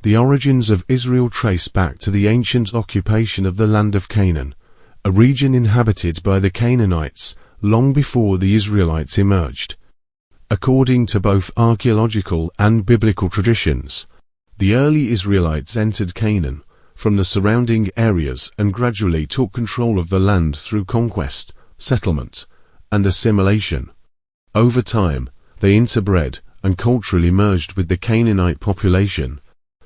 The origins of Israel trace back to the ancient occupation of the land of Canaan, a region inhabited by the Canaanites long before the Israelites emerged. According to both archaeological and biblical traditions, the early Israelites entered Canaan from the surrounding areas and gradually took control of the land through conquest, settlement, and assimilation. Over time, they interbred and culturally merged with the Canaanite population,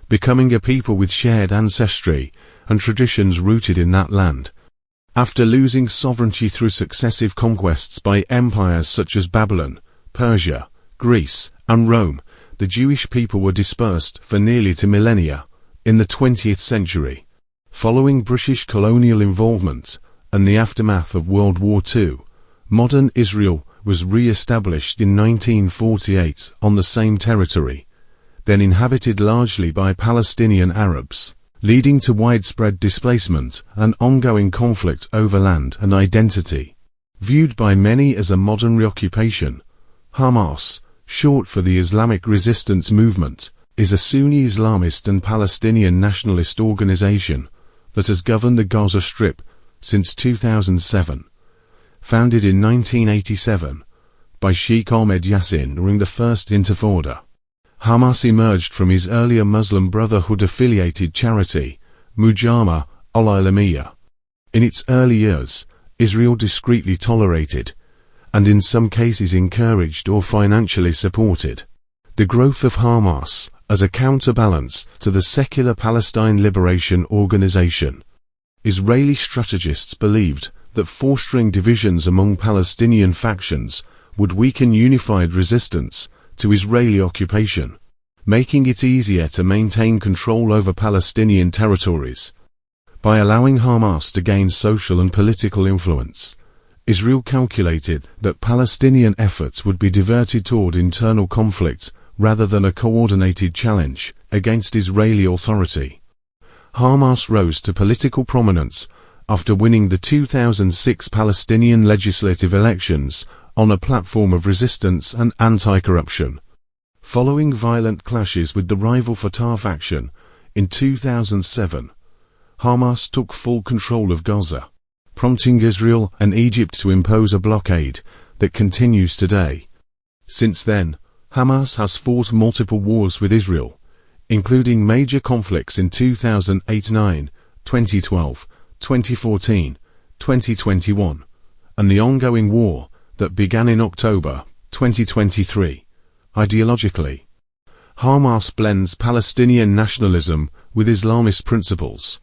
becoming a people with shared ancestry and traditions rooted in that land. After losing sovereignty through successive conquests by empires such as Babylon, Persia, Greece, and Rome, the Jewish people were dispersed for nearly 2 millennia. In the 20th century, following British colonial involvement and the aftermath of World War II, modern Israel was re-established in 1948 on the same territory, then inhabited largely by Palestinian Arabs, leading to widespread displacement and ongoing conflict over land and identity. Viewed by many as a modern reoccupation, Hamas, short for the Islamic Resistance Movement, is a Sunni Islamist and Palestinian nationalist organization that has governed the Gaza Strip since 2007. Founded in 1987 by Sheikh Ahmed Yassin during the First Intifada, Hamas emerged from his earlier Muslim Brotherhood-affiliated charity, Mujama al-Islamiyya. In its early years, Israel discreetly tolerated, and in some cases encouraged or financially supported, the growth of Hamas as a counterbalance to the secular Palestine Liberation Organization. Israeli strategists believed that fostering divisions among Palestinian factions would weaken unified resistance to Israeli occupation, making it easier to maintain control over Palestinian territories. By allowing Hamas to gain social and political influence, Israel calculated that Palestinian efforts would be diverted toward internal conflict rather than a coordinated challenge against Israeli authority. Hamas rose to political prominence after winning the 2006 Palestinian legislative elections on a platform of resistance and anti-corruption. Following violent clashes with the rival Fatah faction in 2007, Hamas took full control of Gaza, prompting Israel and Egypt to impose a blockade that continues today. Since then, Hamas has fought multiple wars with Israel, including major conflicts in 2008-9, 2012, 2014, 2021, and the ongoing war that began in October 2023. Ideologically, Hamas blends Palestinian nationalism with Islamist principles.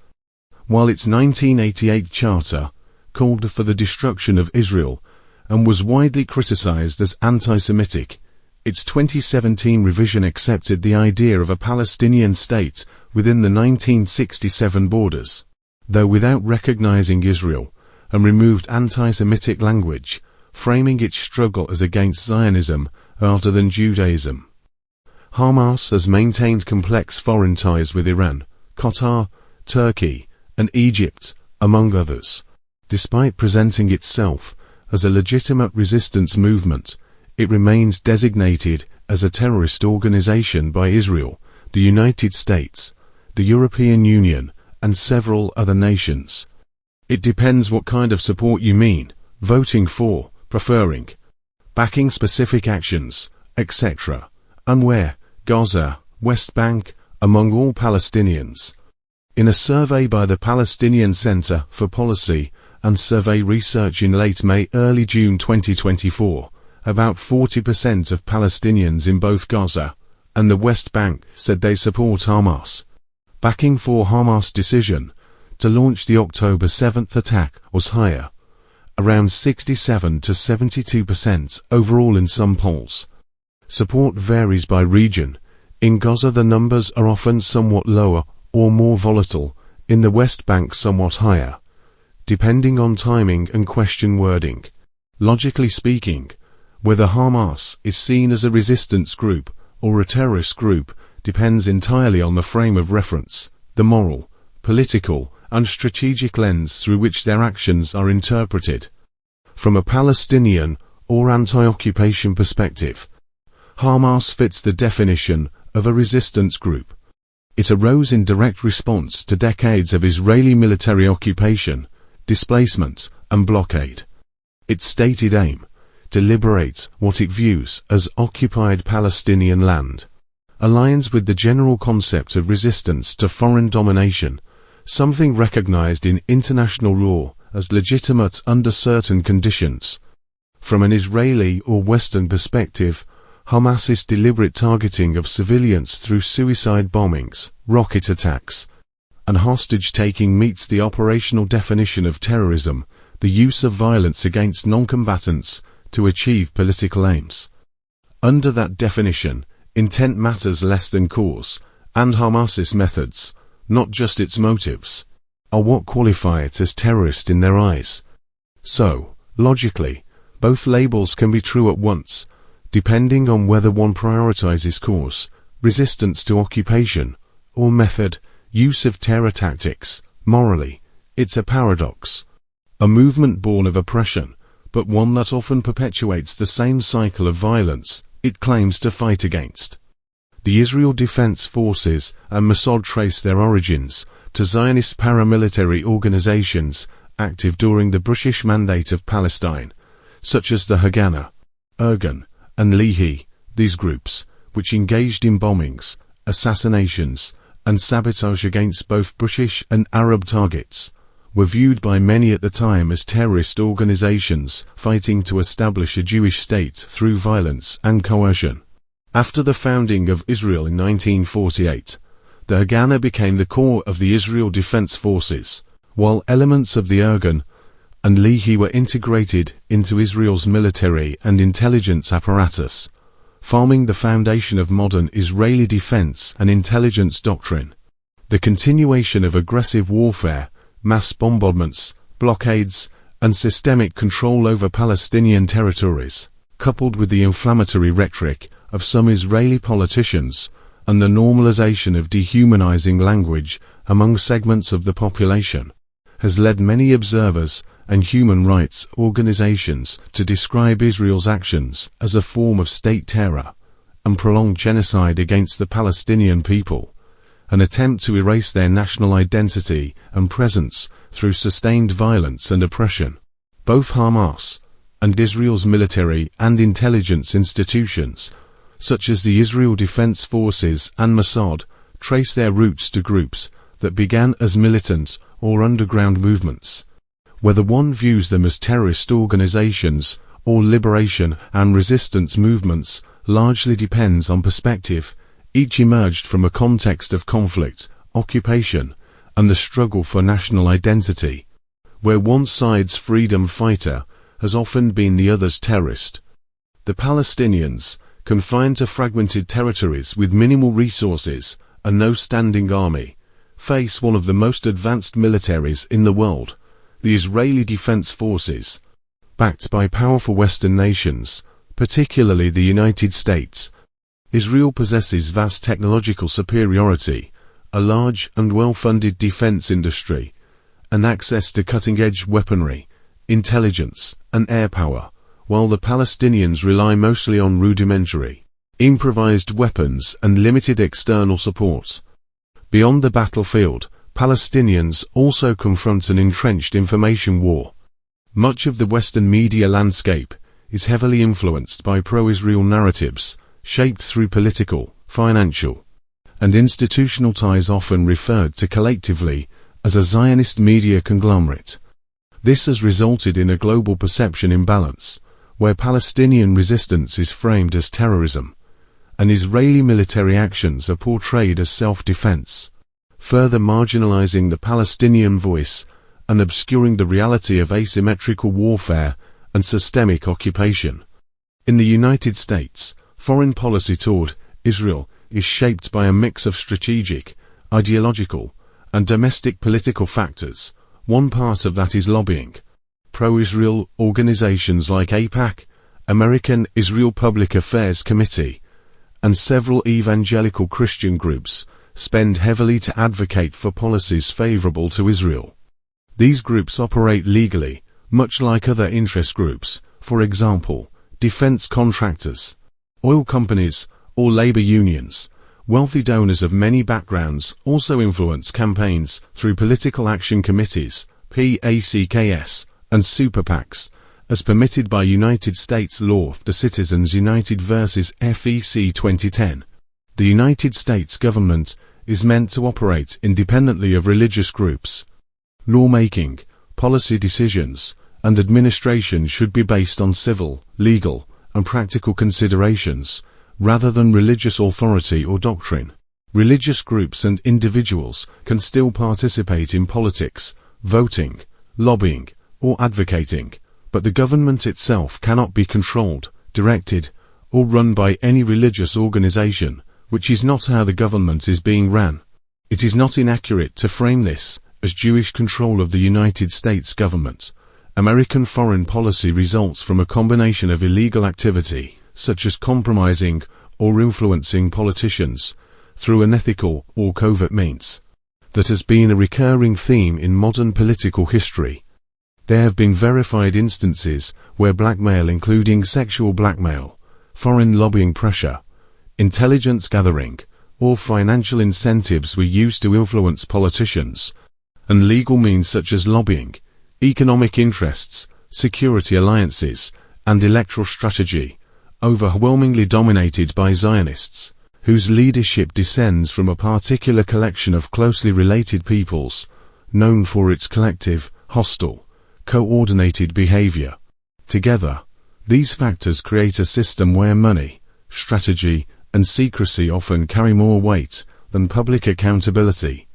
While its 1988 charter called for the destruction of Israel and was widely criticized as anti-Semitic, its 2017 revision accepted the idea of a Palestinian state within the 1967 borders, though without recognizing Israel, and removed anti-Semitic language, framing its struggle as against Zionism rather than Judaism. Hamas has maintained complex foreign ties with Iran, Qatar, Turkey, and Egypt, among others. Despite presenting itself as a legitimate resistance movement, it remains designated as a terrorist organization by Israel, the United States, the European Union, and several other nations. It depends what kind of support you mean: voting for, preferring, backing specific actions, etc., and where: Gaza, West Bank, among all Palestinians. In a survey by the Palestinian Center for Policy and Survey Research in late May, early June 2024, about 40% of Palestinians in both Gaza and the West Bank said they support Hamas. Backing for Hamas' decision to launch the October 7th attack was higher, around 67 to 72% overall in some polls. Support varies by region. In Gaza the numbers are often somewhat lower or more volatile, in the West Bank somewhat higher, depending on timing and question wording. Logically speaking, whether Hamas is seen as a resistance group or a terrorist group depends entirely on the frame of reference, the moral, political, and strategic lens through which their actions are interpreted. From a Palestinian or anti-occupation perspective, Hamas fits the definition of a resistance group. It arose in direct response to decades of Israeli military occupation, displacement, and blockade. Its stated aim: to liberate what it views as occupied Palestinian land, aligns with the general concept of resistance to foreign domination, something recognized in international law as legitimate under certain conditions. From an Israeli or Western perspective, Hamas's deliberate targeting of civilians through suicide bombings, rocket attacks, and hostage-taking meets the operational definition of terrorism, the use of violence against non-combatants to achieve political aims. Under that definition, intent matters less than cause, and Hamas's methods, not just its motives, are what qualify it as terrorist in their eyes. So, logically, both labels can be true at once, depending on whether one prioritizes cause, resistance to occupation, or method, use of terror tactics. Morally, it's a paradox. A movement born of oppression, but one that often perpetuates the same cycle of violence it claims to fight against. The Israel Defense Forces and Mossad trace their origins to Zionist paramilitary organizations active during the British Mandate of Palestine, such as the Haganah, Irgun, and Lehi. These groups, which engaged in bombings, assassinations, and sabotage against both British and Arab targets, were viewed by many at the time as terrorist organizations fighting to establish a Jewish state through violence and coercion. After the founding of Israel in 1948, the Haganah became the core of the Israel Defense Forces, while elements of the Irgun and Lehi were integrated into Israel's military and intelligence apparatus, forming the foundation of modern Israeli defense and intelligence doctrine. The continuation of aggressive warfare, mass bombardments, blockades, and systemic control over Palestinian territories, coupled with the inflammatory rhetoric of some Israeli politicians and the normalization of dehumanizing language among segments of the population, has led many observers and human rights organizations to describe Israel's actions as a form of state terror and prolonged genocide against the Palestinian people, an attempt to erase their national identity and presence through sustained violence and oppression. Both Hamas and Israel's military and intelligence institutions, such as the Israel Defense Forces and Mossad, trace their roots to groups that began as militant or underground movements. Whether one views them as terrorist organizations or liberation and resistance movements largely depends on perspective. Each emerged from a context of conflict, occupation, and the struggle for national identity, where one side's freedom fighter has often been the other's terrorist. The Palestinians, confined to fragmented territories with minimal resources and no standing army, face one of the most advanced militaries in the world, the Israeli Defense Forces. Backed by powerful Western nations, particularly the United States, Israel possesses vast technological superiority, a large and well-funded defense industry, and access to cutting-edge weaponry, intelligence, and air power, while the Palestinians rely mostly on rudimentary, improvised weapons and limited external support. Beyond the battlefield, Palestinians also confront an entrenched information war. Much of the Western media landscape is heavily influenced by pro-Israel narratives, shaped through political, financial, and institutional ties often referred to collectively as a Zionist media conglomerate. This has resulted in a global perception imbalance, where Palestinian resistance is framed as terrorism, and Israeli military actions are portrayed as self-defense, further marginalizing the Palestinian voice and obscuring the reality of asymmetrical warfare and systemic occupation. In the United States, foreign policy toward Israel is shaped by a mix of strategic, ideological, and domestic political factors. One part of that is lobbying. Pro-Israel organizations like AIPAC, American Israel Public Affairs Committee, and several evangelical Christian groups spend heavily to advocate for policies favorable to Israel. These groups operate legally, much like other interest groups, for example, defense contractors, oil companies, or labor unions, Wealthy donors of many backgrounds also influence campaigns through political action committees, PACKS, and super PACs, as permitted by United States law The Citizens United versus FEC 2010. The United States government is meant to operate independently of religious groups. Lawmaking, policy decisions, and administration should be based on civil, legal, and practical considerations, rather than religious authority or doctrine. Religious groups and individuals can still participate in politics, voting, lobbying, or advocating, but the government itself cannot be controlled, directed, or run by any religious organization, which is not how the government is being ran. It is not inaccurate to frame this as Jewish control of the United States government. American foreign policy results from a combination of illegal activity, such as compromising or influencing politicians, through unethical or covert means. That has been a recurring theme in modern political history. There have been verified instances where blackmail, including sexual blackmail, foreign lobbying pressure, intelligence gathering, or financial incentives were used to influence politicians, and legal means such as lobbying, economic interests, security alliances, and electoral strategy, overwhelmingly dominated by Zionists, whose leadership descends from a particular collection of closely related peoples, known for its collective, hostile, coordinated behavior. Together, these factors create a system where money, strategy, and secrecy often carry more weight than public accountability.